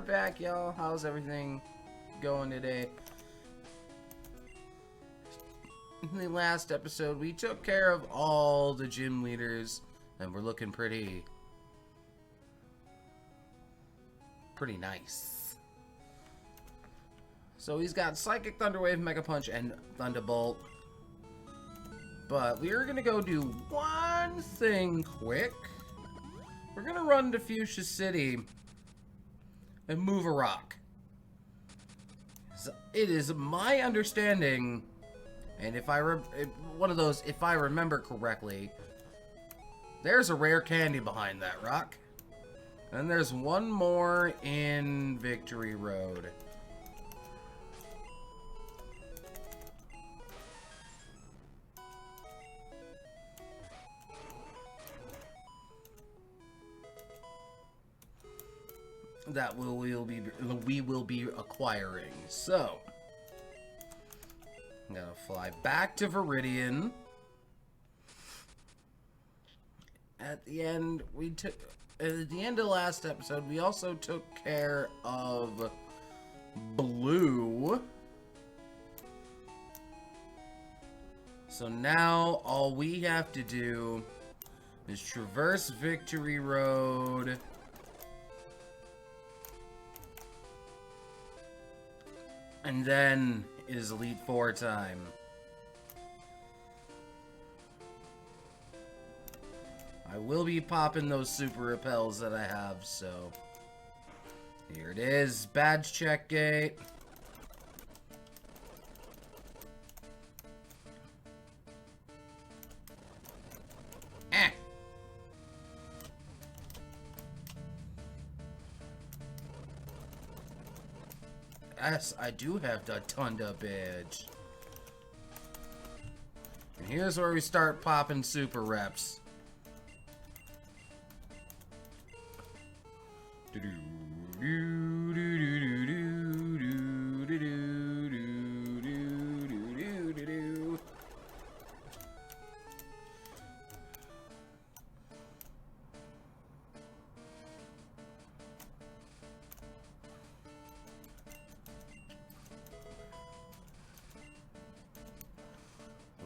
back, y'all. How's everything going today? In the last episode, we took care of all the gym leaders, and we're looking pretty nice. So he's got Psychic, Thunderwave, Mega Punch, and Thunderbolt. But we're gonna go do one thing quick. We're gonna run to Fuchsia City and move a rock. So it is my understanding, and if I remember correctly, there's a rare candy behind that rock. And there's one more in Victory Road. That we will be acquiring. So I'm gonna fly back to Viridian. At the end of last episode, we also took care of Blue. So now all we have to do is traverse Victory Road. And then it is Elite Four time. I will be popping those super repels that I have, so here it is. Badge check gate. Yes, I do have the Tunda badge. And here's where we start popping super reps.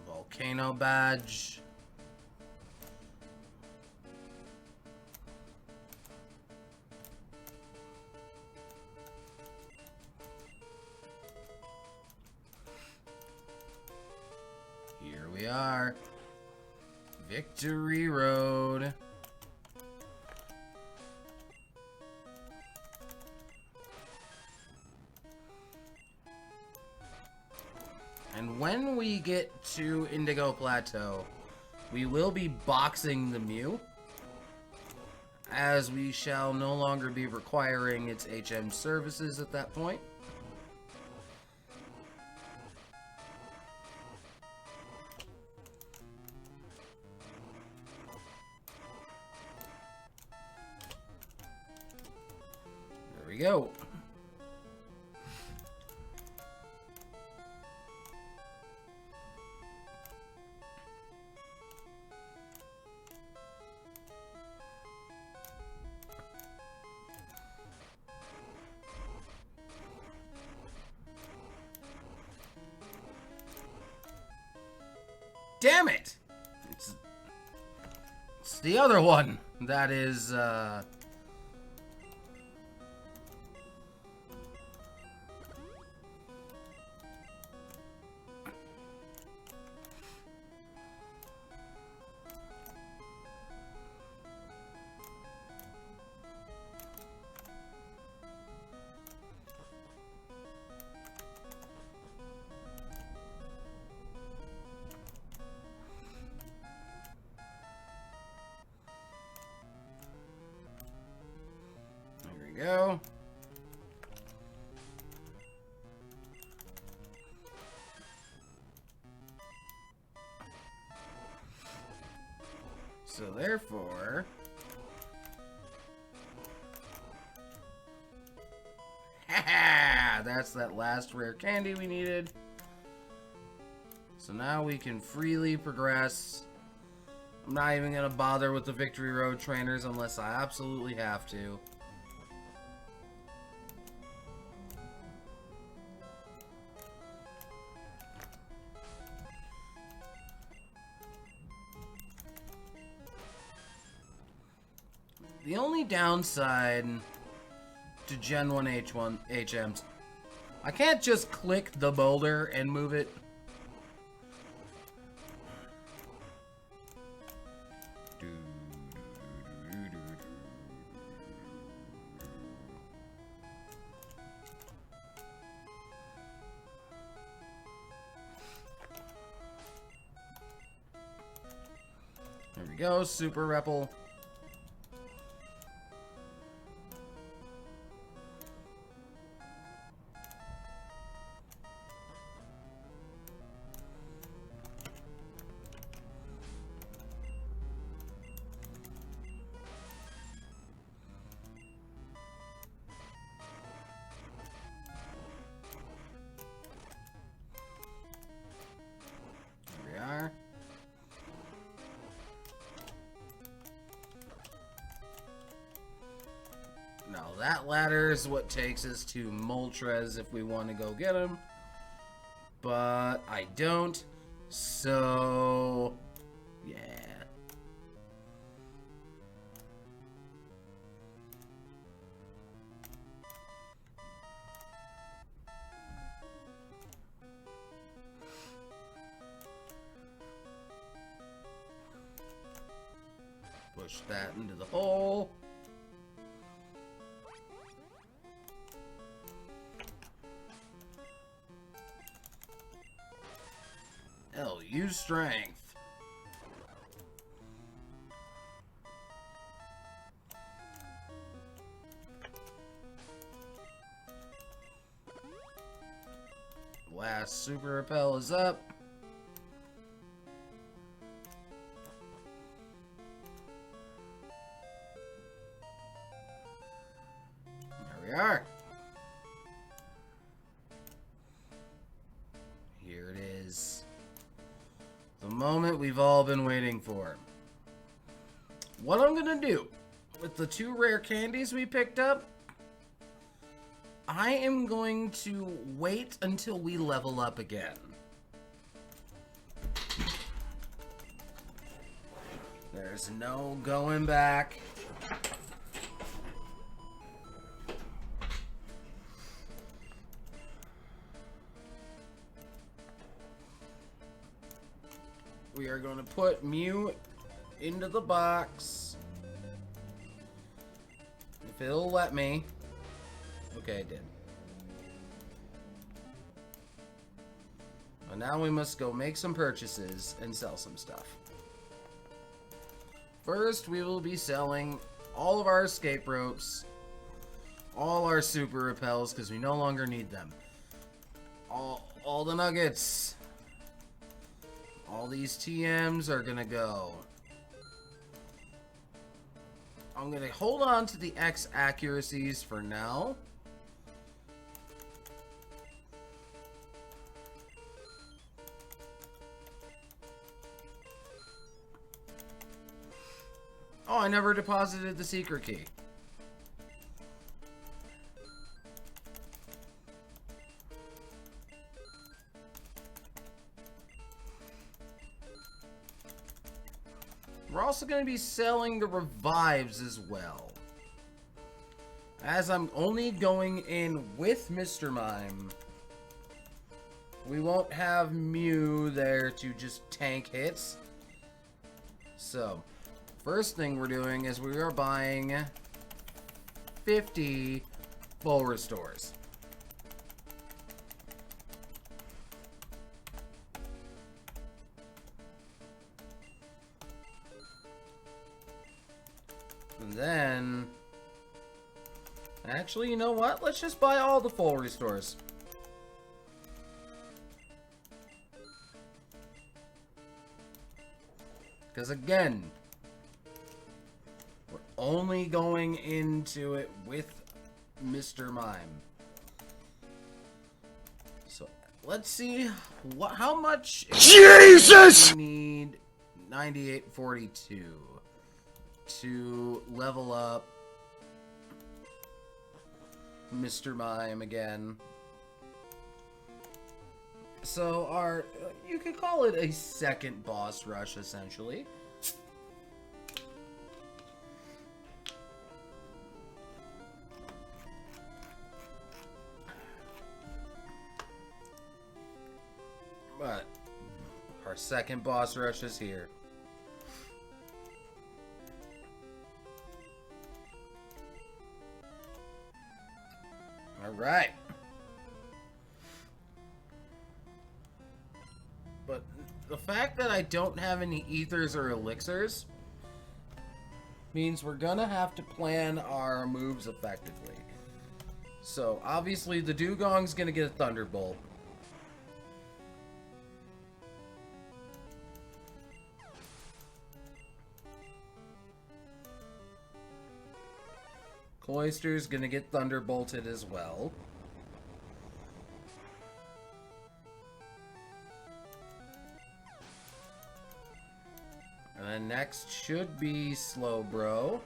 Volcano badge. Here we are. Victory Road. And when we get to Indigo Plateau, we will be boxing the Mew, as we shall no longer be requiring its HM services at that point. There we go. Damn it! It's the other one that is, go. So therefore, that's that last rare candy we needed. So now we can freely progress. I'm not even gonna bother with the Victory Road trainers unless I absolutely have to. The only downside to Gen 1 H1 HMs, I can't just click the boulder and move it. There we go, Super Repel. Here we are. Now that ladder is what takes us to Moltres if we want to go get him. But I don't. So, yeah. Push that into the hole. Hell, use strength. Last Super Repel is up. There we are. Here it is. The moment we've all been waiting for. What I'm gonna do with the 2 rare candies we picked up, I am going to wait until we level up again. There's no going back. We are going to put Mew into the box. If it'll let me. Okay, it did. And now we must go make some purchases and sell some stuff. First, we will be selling all of our escape ropes, all our super repels, because we no longer need them. All the nuggets. All these TMs are gonna go. I'm gonna hold on to the X accuracies for now. Oh, I never deposited the secret key. We're also going to be selling the revives as well. As I'm only going in with Mr. Mime, we won't have Mew there to just tank hits. So, first thing we're doing is we are buying 50 full restores. And then, actually, you know what? Let's just buy all the full restores. Because again, we're only going into it with Mr. Mime. So let's see how much Jesus we need. 9842 to level up Mr. Mime again. So our, you could call it a second boss rush, essentially. But our second boss rush is here. Alright. But the fact that I don't have any ethers or elixirs means we're gonna have to plan our moves effectively. So, obviously, the Dugong's gonna get a Thunderbolt. Cloyster's gonna get Thunderbolted as well. And then next should be Slowbro,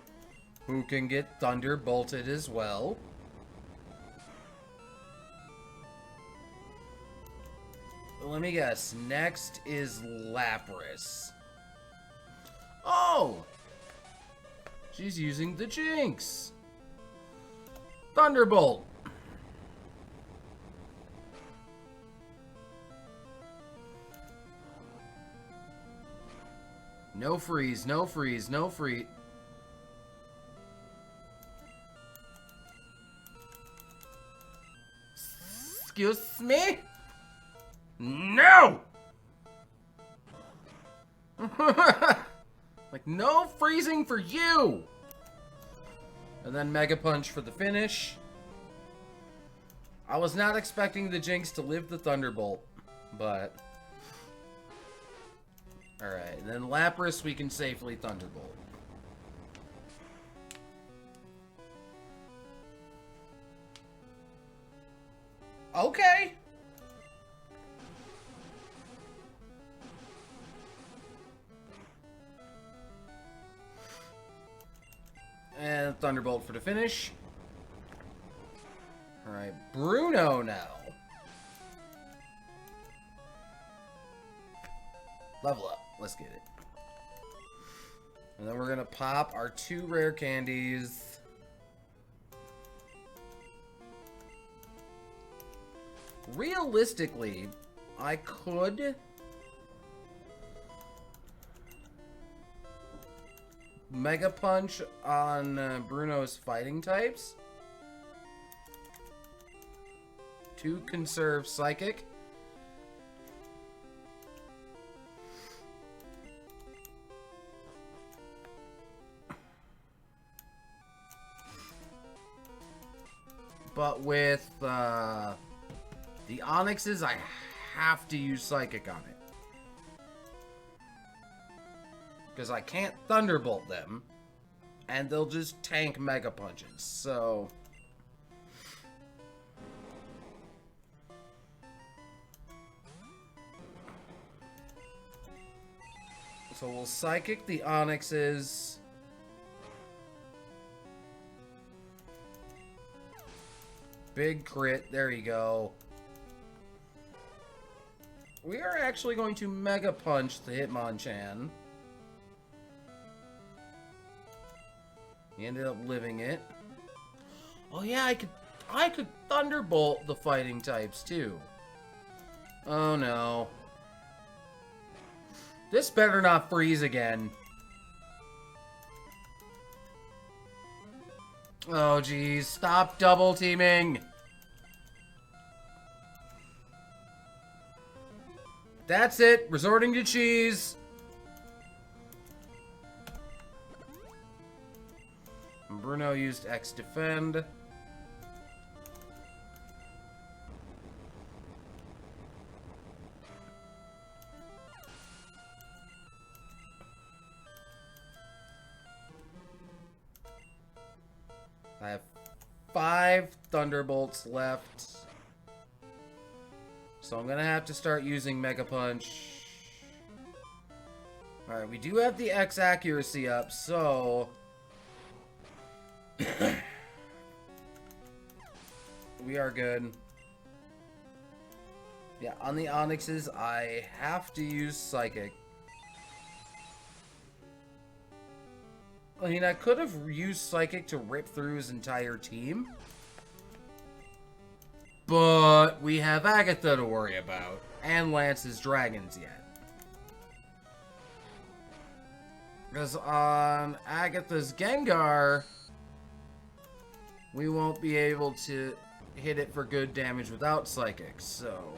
who can get Thunderbolted as well. Let me guess. Next is Lapras. Oh! She's using the Jinx. Thunderbolt. No freeze, no freeze, no freeze. Excuse me? No! Like, no freezing for you! And then Mega Punch for the finish. I was not expecting the Jinx to live the Thunderbolt, but... Alright, and then Lapras we can safely Thunderbolt. Okay! And Thunderbolt for the finish. Alright, Bruno now. Level up. Let's get it. And then we're gonna pop our 2 rare candies. Realistically, I could... Mega Punch on Bruno's fighting types to conserve Psychic. But with the Onyxes, I have to use Psychic on it. Because I can't Thunderbolt them, and they'll just tank Mega Punches, so... So we'll Psychic the Onyxes. Big crit, there you go. We are actually going to Mega Punch the Hitmonchan. He ended up living it. Oh yeah, I could Thunderbolt the fighting types too. Oh no. This better not freeze again. Oh geez, stop double teaming. That's it, resorting to cheese. Bruno used X defend. I have 5 Thunderbolts left. So I'm gonna have to start using Mega Punch. Alright, we do have the X accuracy up, so... we are good. Yeah, on the Onyxes, I have to use Psychic. I mean, I could have used Psychic to rip through his entire team. But we have Agatha to worry about, and Lance's dragons yet. Because on Agatha's Gengar, we won't be able to hit it for good damage without Psychic, so...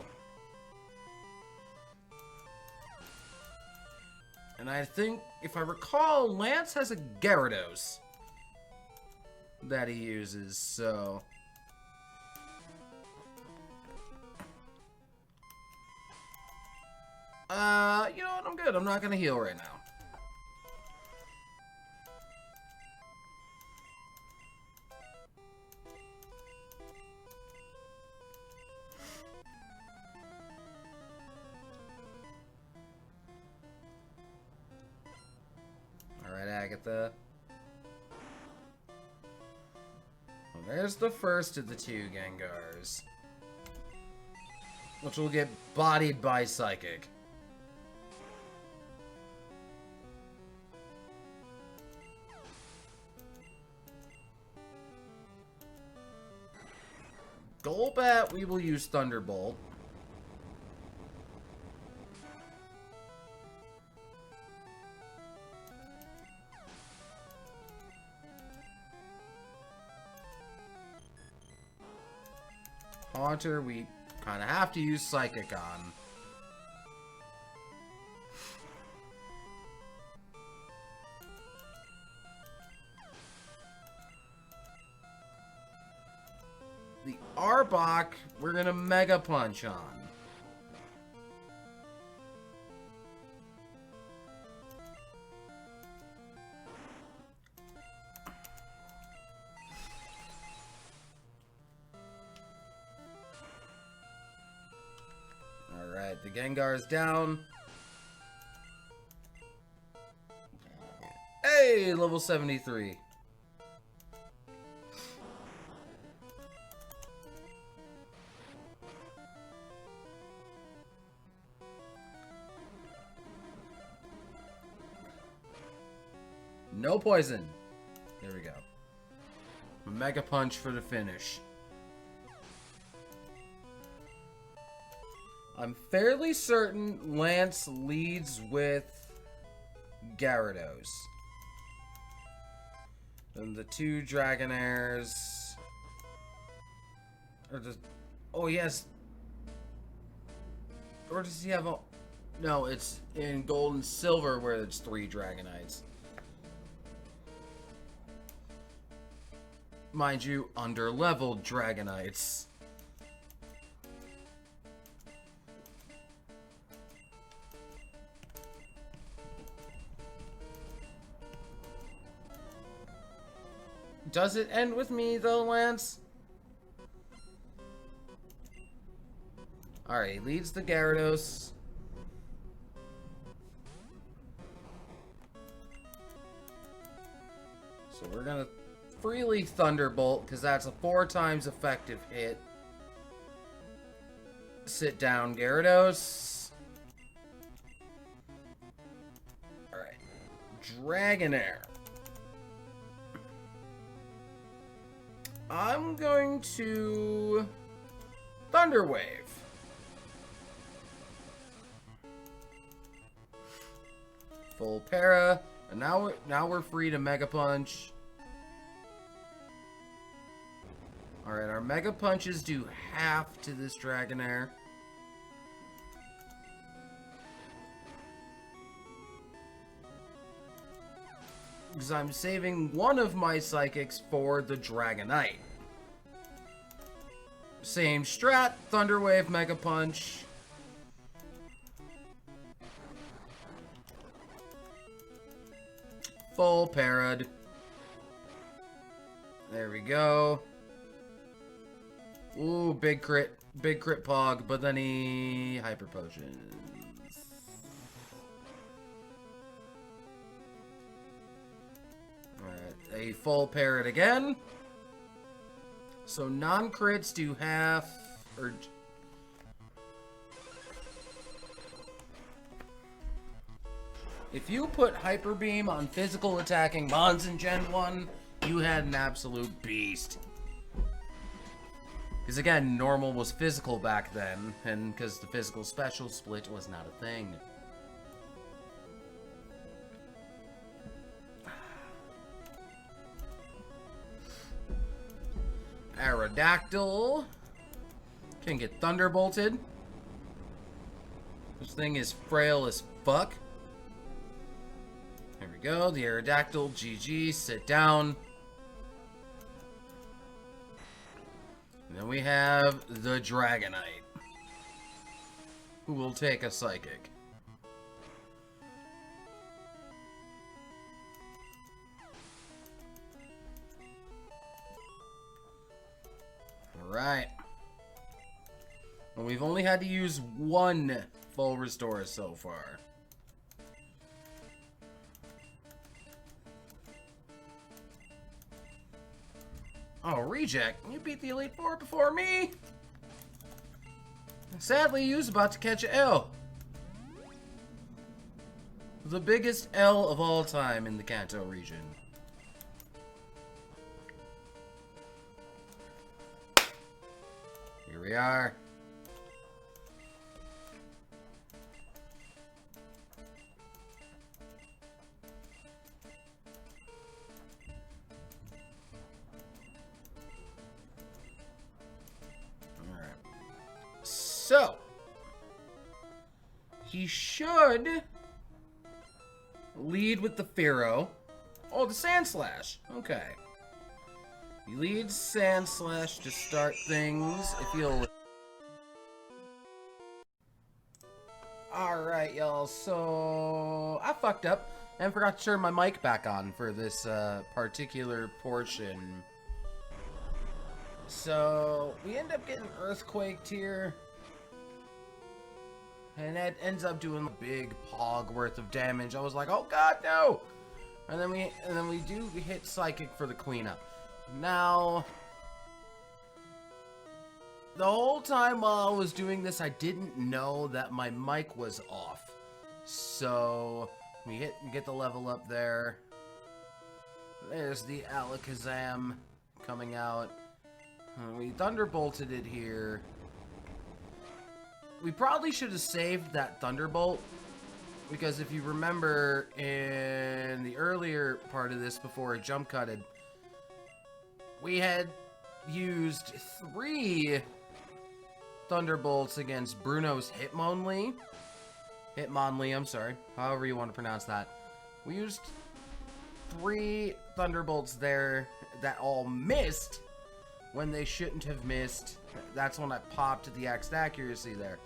And I think, if I recall, Lance has a Gyarados that he uses, so... You know what? I'm good. I'm not gonna heal right now. Alright, Agatha. Well, there's the first of the two Gengars, which will get bodied by Psychic. Golbat, we will use Thunderbolt. Haunter, we kind of have to use Psychic on. The Arbok, we're gonna Mega Punch on. Alright, the Gengar is down. Hey, level 73. No poison. There we go. Mega Punch for the finish. I'm fairly certain Lance leads with Gyarados. And the two Dragonairs... Or does... Oh, yes. Or does he have a... No, it's in Gold and Silver where it's 3 Dragonites. Mind you, under-leveled Dragonites. Does it end with me, though, Lance? Alright, he leads the Gyarados. So we're gonna freely Thunderbolt, because that's a 4 times effective hit. Sit down, Gyarados. Alright. Dragonair. I'm going to Thunder Wave. Full para, and now we're free to Mega Punch. All right, our Mega Punches do half to this Dragonair. Because I'm saving one of my Psychics for the Dragonite. Same strat, Thunder Wave, Mega Punch. Full parad. There we go. Ooh, big crit pog, but then he Hyper Potions. A full parrot again. So non-crits do half, or... If you put Hyper Beam on physical attacking Mons in Gen 1, you had an absolute beast. Because again, normal was physical back then, and because the physical special split was not a thing. Aerodactyl can get thunderbolted. This thing is frail as fuck. There we go, the Aerodactyl, GG, sit down. And then we have the Dragonite, who will take a Psychic. Alright. And we've only had to use one full restore so far. Oh, Reject, you beat the Elite Four before me! Sadly, you was about to catch an L. The biggest L of all time in the Kanto region. Here we are. So, he should lead with the Pharaoh. Oh, the Sand Slash. Okay. He leads Sand Slash to start things. If you'll... Alright, y'all. So, I fucked up and forgot to turn my mic back on for this particular portion. So, we end up getting Earthquaked here. And that ends up doing a big pog worth of damage. I was like, oh god, no! And then we do hit Psychic for the cleanup. Now, the whole time while I was doing this, I didn't know that my mic was off. So, we get the level up there. There's the Alakazam coming out. We Thunderbolted it here. We probably should have saved that Thunderbolt, because if you remember in the earlier part of this before it jump cutted, we had used 3 Thunderbolts against Bruno's Hitmonlee, I'm sorry, however you want to pronounce that. We used 3 Thunderbolts there that all missed when they shouldn't have missed. That's when I popped the X accuracy there.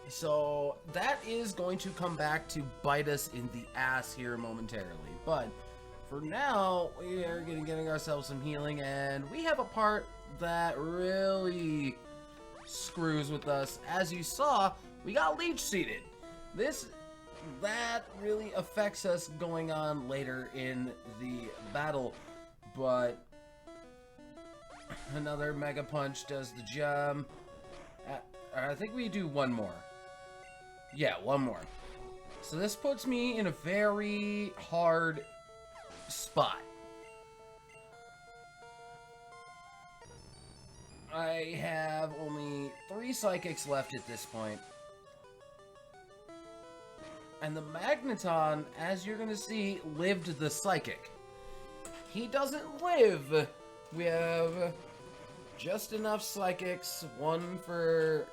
So that is going to come back to bite us in the ass here momentarily. But for now, we are getting ourselves some healing, and we have a part that really screws with us. As you saw, we got Leech Seeded. That really affects us going on later in the battle, but another Mega Punch does the job. I think we do one more. Yeah, one more. So this puts me in a very hard spot. I have only 3 Psychics left at this point. And the Magneton, as you're gonna see, lived the Psychic. He doesn't live. We have just enough Psychics, one for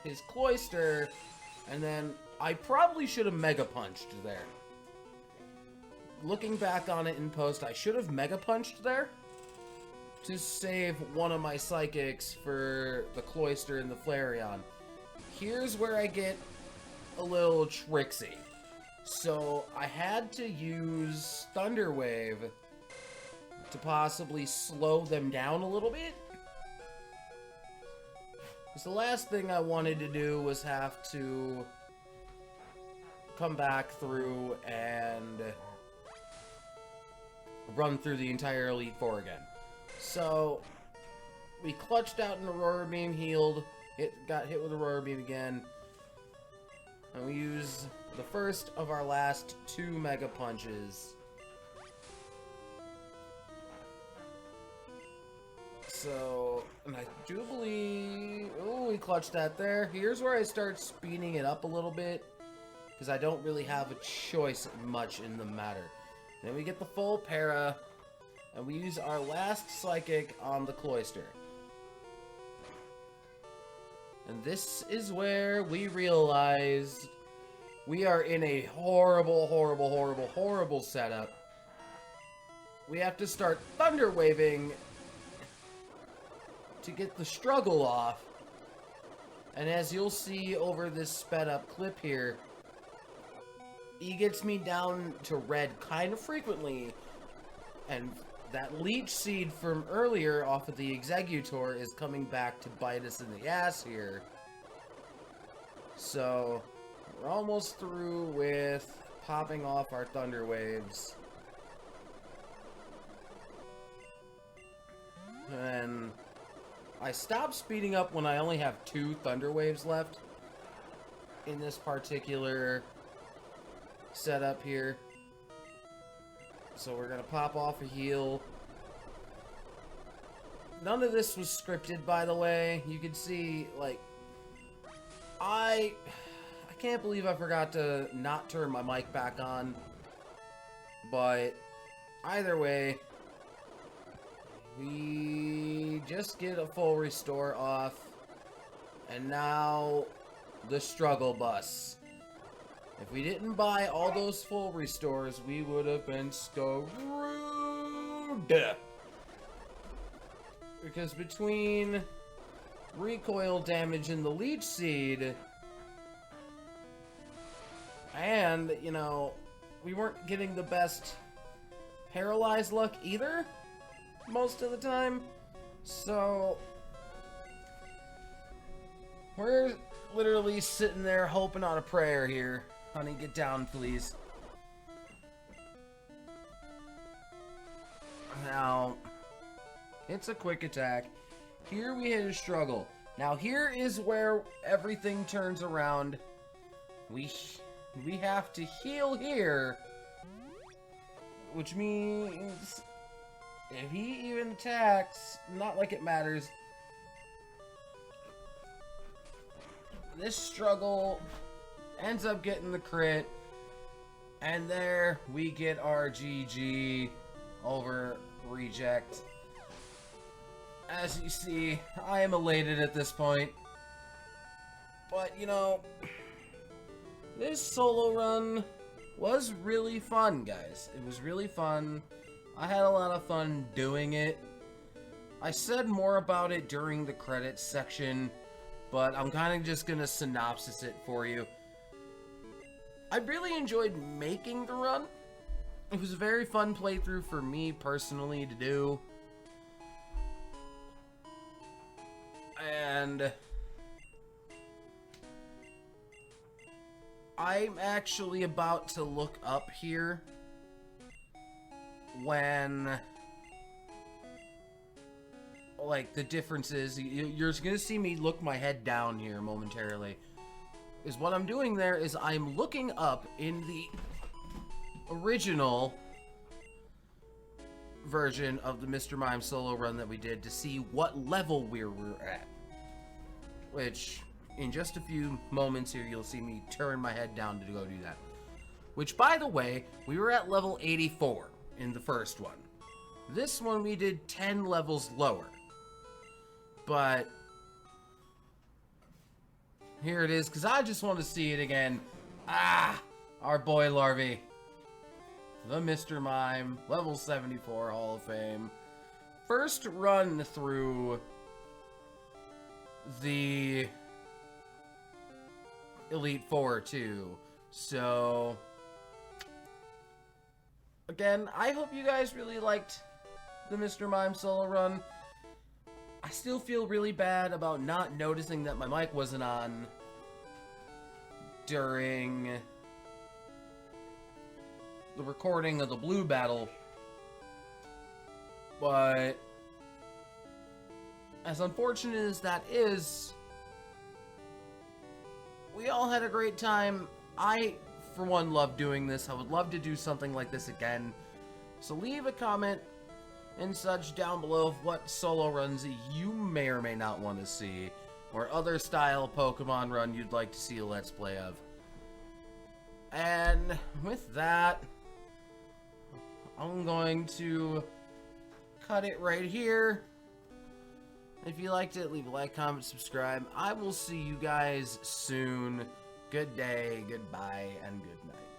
his Cloyster, and then I probably should have Mega Punched there. Looking back on it in post, I should have Mega Punched there to save one of my Psychics for the Cloyster and the Flareon. Here's where I get a little tricksy. So I had to use Thunder Wave to possibly slow them down a little bit. Because the last thing I wanted to do was have to come back through and run through the entire Elite Four again. So we clutched out an Aurora Beam, healed, got hit with Aurora Beam again, and we use the first of our last 2 Mega Punches. So, and I do believe... Oh, we clutched that there. Here's where I start speeding it up a little bit, because I don't really have a choice much in the matter. Then we get the full para, and we use our last psychic on the cloister. And this is where we realize we are in a horrible, horrible, horrible, horrible setup. We have to start thunder waving to get the struggle off. And as you'll see over this sped up clip here, he gets me down to red kind of frequently. And that leech seed from earlier off of the Executor is coming back to bite us in the ass here. So, we're almost through with popping off our thunder waves. And I stopped speeding up when I only have 2 thunder waves left in this particular setup here. So we're gonna pop off a heal. None of this was scripted, by the way. You can see, like, I can't believe I forgot to not turn my mic back on. But either way, we just get a full restore off, and now the struggle bus. If we didn't buy all those full restores, we would have been screwed. Because between recoil damage and the leech seed, and, you know, we weren't getting the best paralyzed luck either most of the time. So we're literally sitting there hoping on a prayer here. Honey, get down, please. Now, it's a quick attack. Here we hit a struggle. Now, here is where everything turns around. We have to heal here, which means if he even attacks, not like it matters. This struggle ends up getting the crit, and there we get our GG over reject. As you see, I am elated at this point. But, you know, this solo run was really fun, guys. It was really fun. I had a lot of fun doing it. I said more about it during the credits section, but I'm kind of just gonna synopsis it for you. I really enjoyed making the run. It was a very fun playthrough for me personally to do. And I'm actually about to look up here when, like, the differences. You're gonna see me look my head down here momentarily. Is what I'm doing there is I'm looking up in the original version of the Mr. Mime solo run that we did to see what level we were at. Which, in just a few moments here, you'll see me turn my head down to go do that. Which, by the way, we were at level 84 in the first one. This one we did 10 levels lower. But here it is, because I just want to see it again. Ah! Our boy Larvae. The Mr. Mime, level 74 Hall of Fame. First run through the Elite Four, too. So, again, I hope you guys really liked the Mr. Mime solo run. I still feel really bad about not noticing that my mic wasn't on during the recording of the Blue Battle. But as unfortunate as that is, we all had a great time. I, for one, love doing this. I would love to do something like this again. So leave a comment and such down below of what solo runs you may or may not want to see, or other style Pokemon run you'd like to see a Let's Play of. And with that, I'm going to cut it right here. If you liked it, leave a like, comment, subscribe. I will see you guys soon. Good day, goodbye, and good night.